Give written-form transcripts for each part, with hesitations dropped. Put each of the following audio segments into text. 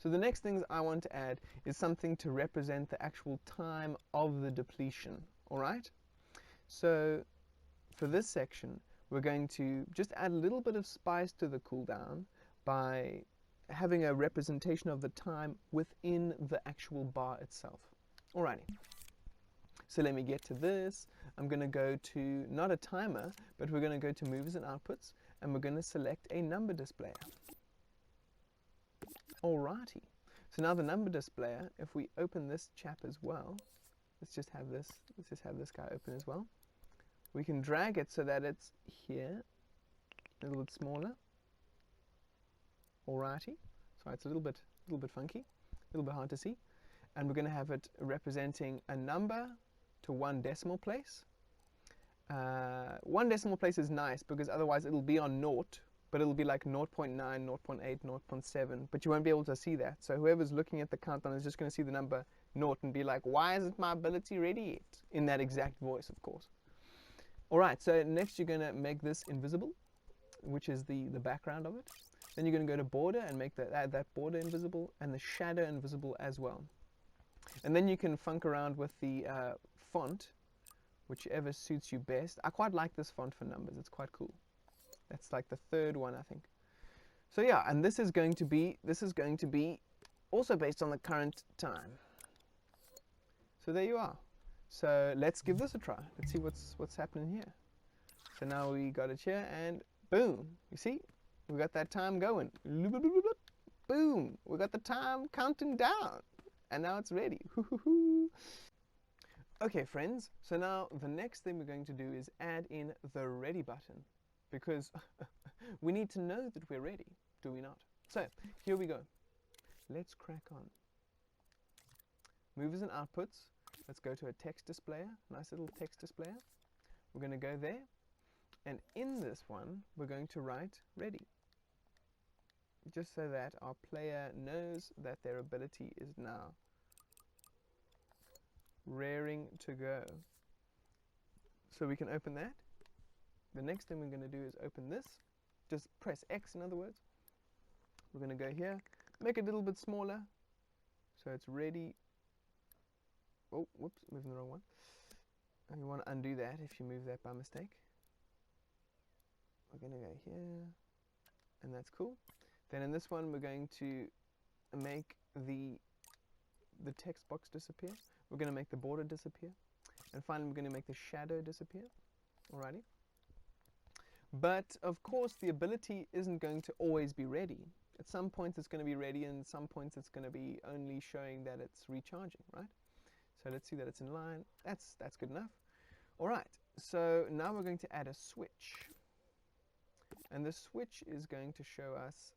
So the next things I want to add is something to represent the actual time of the depletion. All right? So for this section, we're going to just add a little bit of spice to the cooldown by having a representation of the time within the actual bar itself. Alrighty. So let me get to this. I'm going to go to, not a timer, but we're going to go to movers and outputs, and we're going to select a number displayer. Alrighty. So now the number displayer, if we open this chap as well, let's just have this guy open as well. We can drag it so that it's here, a little bit smaller. Alrighty. So it's a little bit funky, a little bit hard to see. And we're going to have it representing a number to 1 decimal place. 1 decimal place is nice because otherwise it'll be on 0, but it'll be like 0.9, 0.8, 0.7, but you won't be able to see that. So whoever's looking at the countdown is just going to see the number 0 and be like, why isn't my ability ready yet? In that exact voice, of course. Alright, so next you're going to make this invisible, which is the background of it. Then you're going to go to border and make add that border invisible and the shadow invisible as well. And then you can funk around with the font, whichever suits you best. I quite like this font for numbers. It's quite cool. That's like the 3rd one, I think. So yeah, and this is going to be also based on the current time. So there you are. So let's give this a try. Let's see what's happening here. So now we got it here, and boom. You see, we got that time going. Boom. We got the time counting down, and now it's ready. Okay, friends. So now the next thing we're going to do is add in the ready button, because we need to know that we're ready, do we not? So here we go. Let's crack on. Movers and outputs. Let's go to a text displayer, nice little text displayer. We're going to go there, and in this one, we're going to write ready, just so that our player knows that their ability is now raring to go. So we can open that. The next thing we're going to do is open this. Just press X, in other words. We're going to go here, make it a little bit smaller, so it's ready. Oh, whoops, moving the wrong one. And you want to undo that if you move that by mistake. We're going to go here, and that's cool. Then in this one, we're going to make the text box disappear. We're going to make the border disappear. And finally, we're going to make the shadow disappear. Alrighty. But, of course, the ability isn't going to always be ready. At some points, it's going to be ready, and at some points, it's going to be only showing that it's recharging, right? So let's see that it's in line. That's good enough. All right, so now we're going to add a switch. And the switch is going to show us,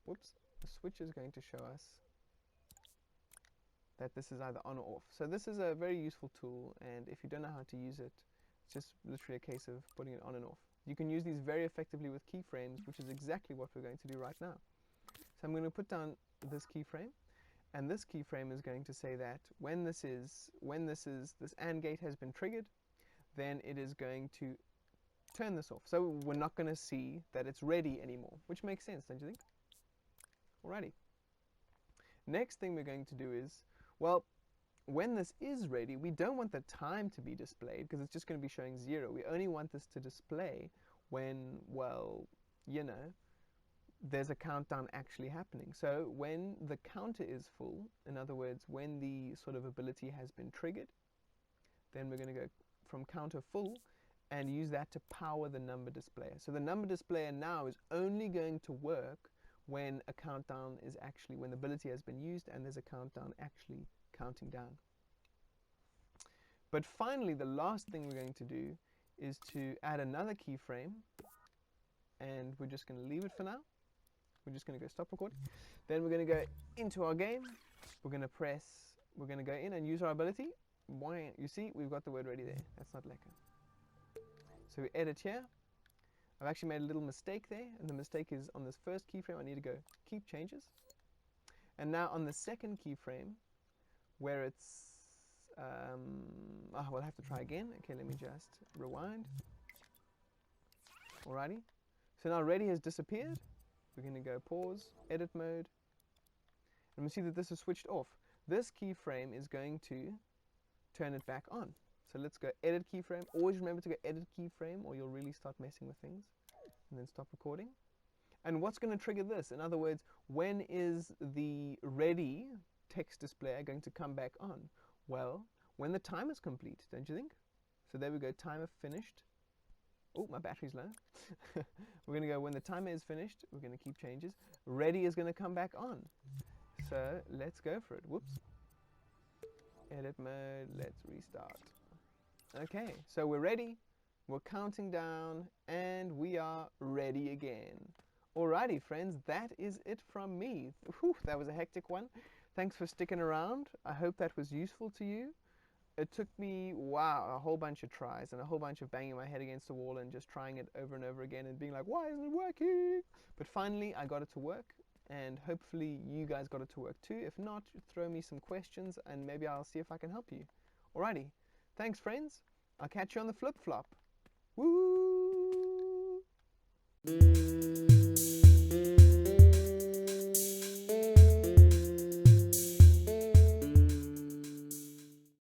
the switch is going to show us that this is either on or off. So this is a very useful tool, and if you don't know how to use it, it's just literally a case of putting it on and off. You can use these very effectively with keyframes, which is exactly what we're going to do right now. So I'm going to put down this keyframe. And this keyframe is going to say that when this AND gate has been triggered, then it is going to turn this off. So we're not going to see that it's ready anymore, which makes sense, don't you think? Alrighty. Next thing we're going to do is, well, when this is ready, we don't want the time to be displayed because it's just going to be showing 0. We only want this to display when, well, you know, there's a countdown actually happening. So when the counter is full, in other words, when the sort of ability has been triggered, then we're going to go from counter full and use that to power the number displayer. So the number displayer now is only going to work when a countdown is actually, when the ability has been used and there's a countdown actually counting down. But finally, the last thing we're going to do is to add another keyframe, and we're just going to leave it for now. We're just going to go stop recording. Then we're going to go into our game. We're going to go in and use our ability. You see, we've got the word ready there. That's not lekker. So we edit here. I've actually made a little mistake there, and the mistake is on this first keyframe. I need to go keep changes. And now on the second keyframe, where it's, we'll have to try again. Okay, let me just rewind. Alrighty. So now ready has disappeared. We're going to go pause, edit mode, And we see that this is switched off. This keyframe is going to turn it back on. So let's go edit keyframe. Always remember to go edit keyframe or you'll really start messing with things. And then stop recording. And what's going to trigger this? In other words, when is the ready text display going to come back on? Well, when the timer is complete, don't you think? So there we go, timer finished. Oh, my battery's low. We're going to go when the timer is finished. We're going to keep changes. Ready is going to come back on. So let's go for it. Whoops. Edit mode. Let's restart. Okay, so we're ready. We're counting down, and we are ready again. Alrighty, friends, that is it from me. Whew, that was a hectic one. Thanks for sticking around. I hope that was useful to you. It took me, wow, a whole bunch of tries and a whole bunch of banging my head against the wall and just trying it over and over again and being like, why isn't it working? But finally, I got it to work, and hopefully you guys got it to work too. If not, throw me some questions and maybe I'll see if I can help you. Alrighty, thanks, friends. I'll catch you on the flip-flop. Woo!